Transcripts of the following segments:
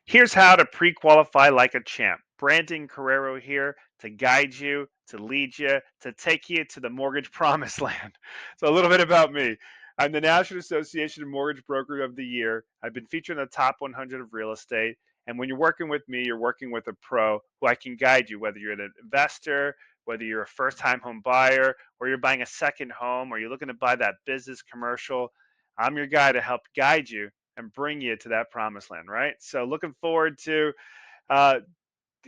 Here's how to pre-qualify like a champ. Brandon Carrero here to guide you, to lead you, to take you to the mortgage promised land. So a little bit about me. I'm the National Association of Mortgage Broker of the Year. I've been featured in the top 100 of real estate. And when you're working with me, you're working with a pro who I can guide you, whether you're an investor, whether you're a first-time home buyer, or you're buying a second home, or you're looking to buy that business commercial. I'm your guy to help guide you and bring you to that promised land, right? So looking forward to uh,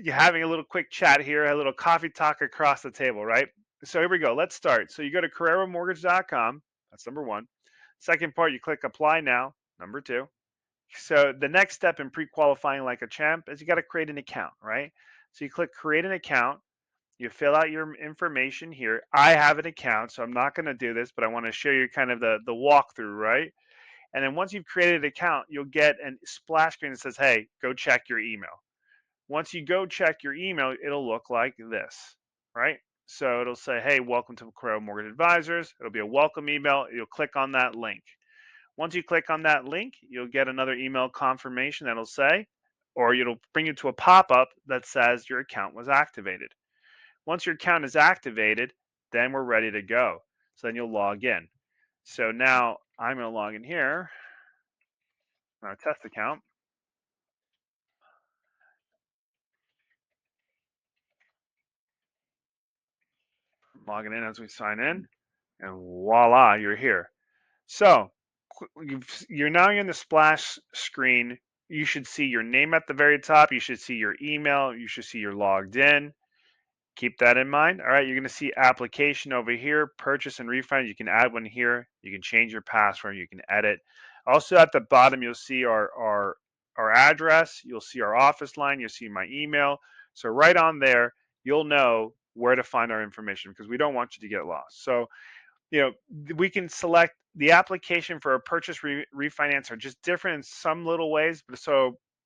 having a little quick chat here, a little coffee talk across the table, right? So here we go. Let's start. So you go to CarreroMortgage.com. That's number one. Second part, you click apply now. Number two. So the next step in pre-qualifying like a champ is you got to create an account, right? So you click create an account. You fill out your information here. I have an account, so I'm not going to do this, but I want to show you kind of the walkthrough, right? And then once you've created an account, you'll get a splash screen that says, hey, go check your email. Once you go check your email, it'll look like this, right? So it'll say, hey, welcome to Carrero Mortgage Advisors. It'll be a welcome email. You'll click on that link. Once you click on that link, you'll get another email confirmation that'll say, or it'll bring you to a pop-up that says your account was activated. Once your account is activated, then we're ready to go. So then you'll log in. So now I'm going to log in here, our test account. Logging in as we sign in, and voila, you're here. So you're now in the splash screen. You should see your name at the very top. You should see your email. You should see you're logged in. Keep that in mind. All right, you're going to see application over here, purchase and refund. You can add one here. You can change your password. You can edit. Also at the bottom, you'll see our address. You'll see our office line. You'll see my email. So right on there, you'll know where to find our information because we don't want you to get lost. So we can select the application for a purchase refinance are just different in some little ways,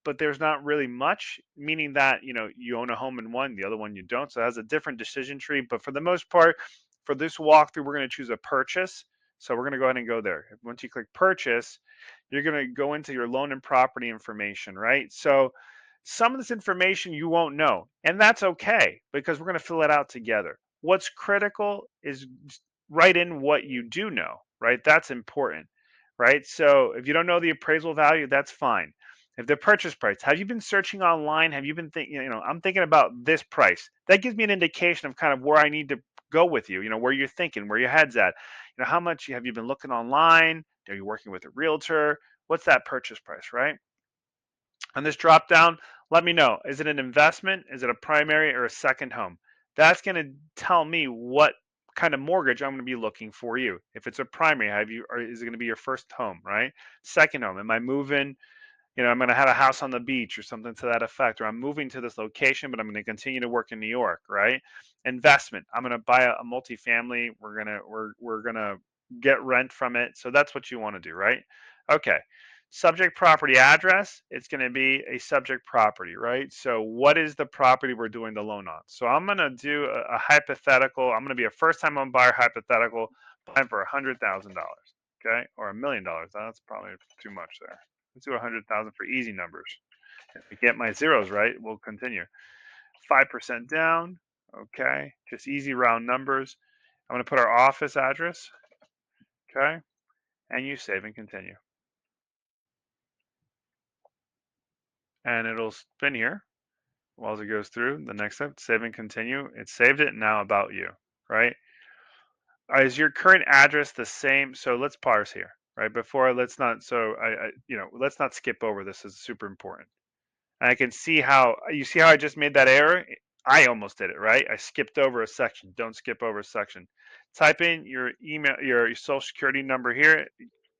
but there's not really much, meaning that you own a home in one, the other one you don't, so it has a different decision tree. But for the most part, for this walkthrough, we're going to choose a purchase. So we're going to go ahead and go there. Once you click purchase, you're going to go into your loan and property information, right? So some of this information you won't know, and that's okay because we're going to fill it out together. What's critical is write in what you do know, right? That's important, right? So if you don't know the appraisal value, that's fine. If the purchase price, have you been searching online? Have you been thinking, I'm thinking about this price. That gives me an indication of kind of where I need to go with you, where you're thinking, where your head's at. How much have you been looking online? Are you working with a realtor? What's that purchase price, right? On this drop down, let me know. Is it an investment? Is it a primary or a second home? That's going to tell me what kind of mortgage I'm going to be looking for you. If it's a primary, or is it going to be your first home, right? Second home, am I moving? I'm going to have a house on the beach or something to that effect, or I'm moving to this location, but I'm going to continue to work in New York, right? Investment, I'm going to buy a multifamily. We're going to get rent from it. So that's what you want to do, right? Okay. Subject property address, it's going to be a subject property, right? So what is the property we're doing the loan on? So I'm going to do a hypothetical. I'm going to be a first time home buyer hypothetical buying for $100,000, okay? Or $1 million. That's probably too much there. Let's do 100,000 for easy numbers. If we get my zeros right, we'll continue. 5% down. Okay. Just easy round numbers. I'm going to put our office address. Okay. And you save and continue. And it'll spin here while it goes through. The next step, save and continue. It saved it. Now about you, right? Is your current address the same? So let's parse here, right? Let's not, so let's not skip over this. This is super important. And I can see how you see how I just made that error. I almost did it, right? I skipped over a section. Don't skip over a section. Type in your email, your social security number here,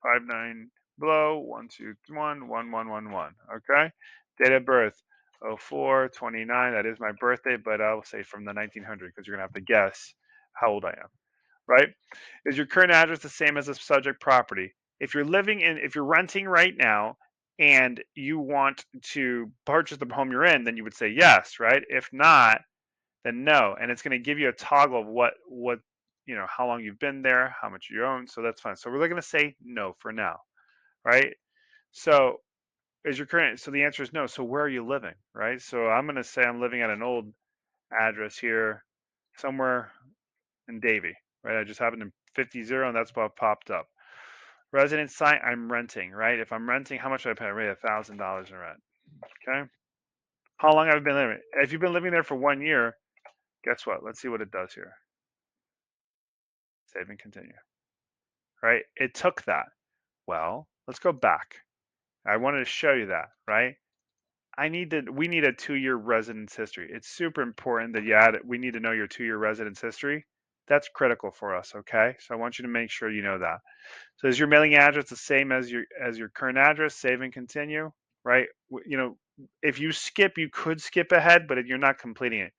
59 below 121 1111. Okay. Date of birth 04/29. That is my birthday, but I'll say from the 1900 because you're gonna have to guess how old I am, right? Is your current address the same as the subject property? If you're renting right now and you want to purchase the home you're in, then you would say yes, right? If not, then no. And it's going to give you a toggle of how long you've been there, how much you own. So that's fine. So we're going to say no for now, right? So is your current, so the answer is no. So where are you living, right? So I'm going to say I'm living at an old address here somewhere in Davie, right? I just happened to 50 and that's what popped up. Resident site, I'm renting, right? If I'm renting, how much do I pay? I pay $1,000 in rent. Okay. How long have I been living? If you've been living there for 1 year, guess what? Let's see what it does here. Save and continue. Right? It took that. Well, let's go back. I wanted to show you that, right? We need a 2 year residence history. It's super important that you add it. We need to know your 2 year residence history. That's critical for us, okay? So I want you to make sure you know that. So is your mailing address the same as your current address? Save and continue, right? If you skip, you could skip ahead, but if you're not completing it.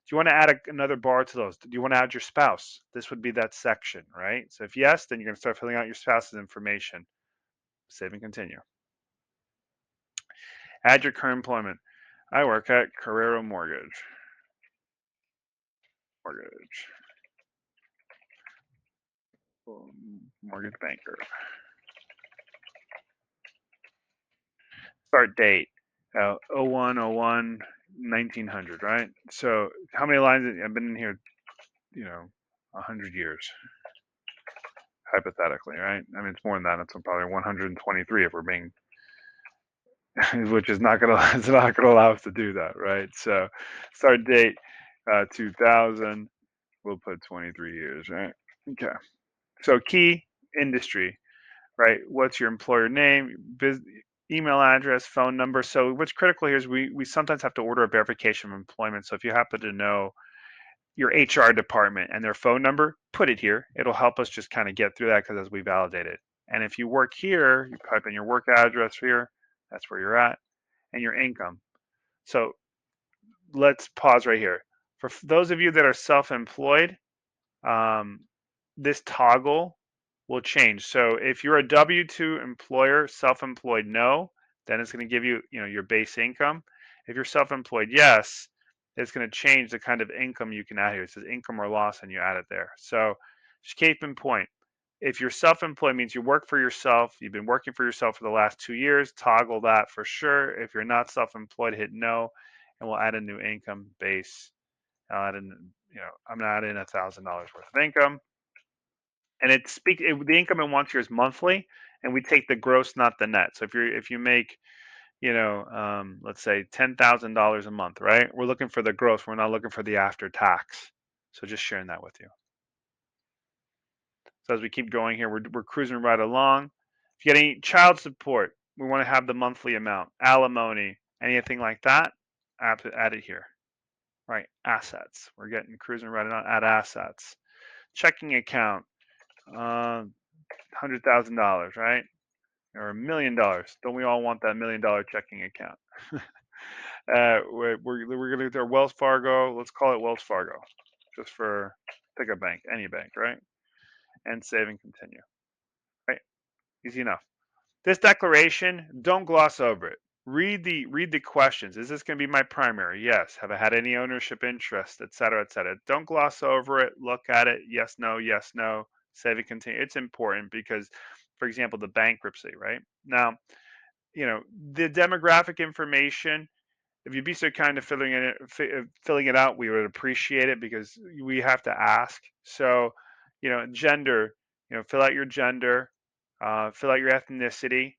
Do you want to add another bar to those? Do you want to add your spouse? This would be that section, right? So if yes, then you're going to start filling out your spouse's information. Save and continue. Add your current employment. I work at Carrero Mortgage. Mortgage. Mortgage banker. Start date. 01/01 1900, right? So how many lines? I've been in here, 100 years, hypothetically, right? I mean, it's more than that. It's probably 123 if we're being, which is not gonna, it's not gonna allow us to do that, right? So start date 2000. We'll put 23 years, right? Okay. So key industry, right? What's your employer name, email address, phone number? So what's critical here is we sometimes have to order a verification of employment. So if you happen to know your HR department and their phone number, put it here. It'll help us just kind of get through that because as we validate it. And if you work here, you type in your work address here. That's where you're at, and your income. So let's pause right here. For those of you that are self-employed, um, this toggle will change. So if you're a W-2 employer, self-employed, no, then it's going to give you, your base income. If you're self-employed, yes, it's going to change the kind of income you can add here. It says income or loss, and you add it there. So just keep in point. If you're self-employed, means you work for yourself. You've been working for yourself for the last 2 years. Toggle that for sure. If you're not self-employed, hit no, and we'll add a new income base. I'll add in, I'm gonna add in $1,000 worth of income, and the income in 1 year is monthly, and we take the gross, not the net. So if you make, let's say $10,000 a month, right? We're looking for the gross. We're not looking for the after tax. So just sharing that with you. So as we keep going here, we're cruising right along. If you get any child support, we want to have the monthly amount, alimony, anything like that, add it here. Right, assets. We're getting cruising right on. Add assets. Checking account, $100,000, right? Or $1,000,000. Don't we all want that $1,000,000 checking account? We're gonna do our Wells Fargo. Let's call it Wells Fargo, just for pick a bank, any bank, right? And save and continue. Right, easy enough. This declaration, don't gloss over it. Read the questions. Is this going to be my primary? Yes. Have I had any ownership interest, et cetera, et cetera? Don't gloss over it. Look at it. Yes, no, yes, no. Save and continue. It's important because, for example, the bankruptcy, right? Now, the demographic information, if you'd be so kind of filling it out, we would appreciate it because we have to ask. So, gender, fill out your gender, fill out your ethnicity,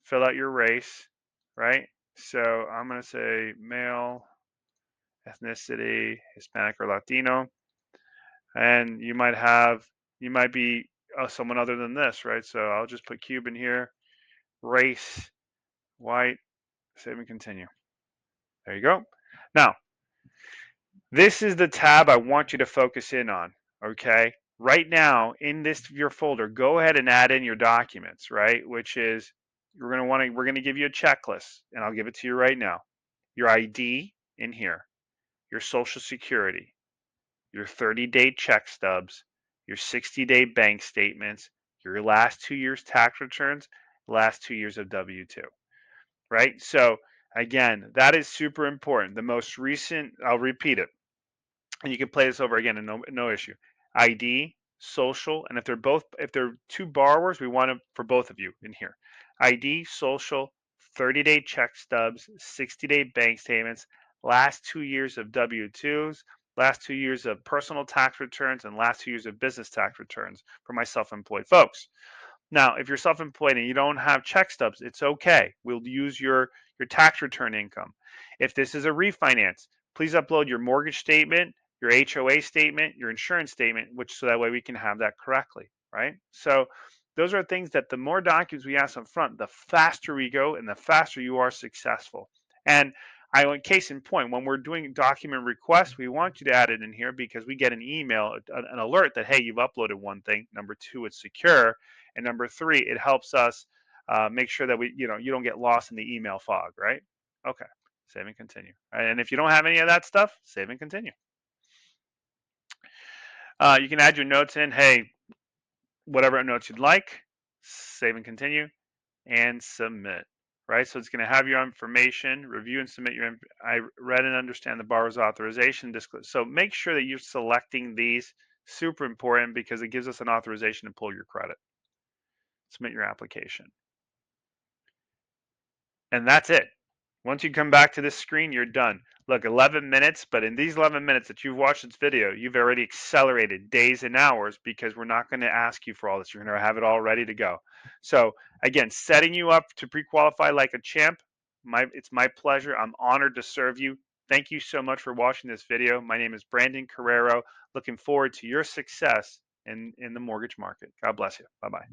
fill out your race, right? So I'm going to say male, ethnicity, Hispanic or Latino, and you might be someone other than this, right? So I'll just put Cuban here, race, white, save and continue. There you go. Now, this is the tab I want you to focus in on, okay? Right now, in your folder, go ahead and add in your documents, right? Which is we're going to give you a checklist, and I'll give it to you right now. Your ID in here, your social security, your 30-day check stubs, your 60-day bank statements, your last 2 years tax returns, last 2 years of W-2, right? So again, that is super important. The most recent, I'll repeat it, and you can play this over again and no issue. ID, social, and if they're two borrowers, we want them for both of you in here. ID, social, 30-day check stubs, 60-day bank statements, last 2 years of W-2s, last 2 years of personal tax returns, and last 2 years of business tax returns for my self-employed folks. Now, if you're self-employed and you don't have check stubs, it's okay. We'll use your tax return income. If this is a refinance, please upload your mortgage statement, your HOA statement, your insurance statement, which so that way we can have that correctly, right? So those are things that the more documents we ask up front, the faster we go and the faster you are successful. And case in point, when we're doing document requests, we want you to add it in here because we get an email, an alert that, hey, you've uploaded one thing. Number two, it's secure. And number three, it helps us make sure that you don't get lost in the email fog, right? Okay, save and continue. All right, and if you don't have any of that stuff, save and continue. You can add your notes in. Hey, whatever notes you'd like, save and continue, and submit. Right, so it's going to have your information, review and submit your. I read and understand the borrower's authorization. So make sure that you're selecting these. Super important because it gives us an authorization to pull your credit. Submit your application. And that's it. Once you come back to this screen, you're done. Look, 11 minutes, but in these 11 minutes that you've watched this video, you've already accelerated days and hours because we're not going to ask you for all this. You're going to have it all ready to go. So again, setting you up to pre-qualify like a champ, it's my pleasure. I'm honored to serve you. Thank you so much for watching this video. My name is Brandon Carrero. Looking forward to your success in the mortgage market. God bless you. Bye-bye.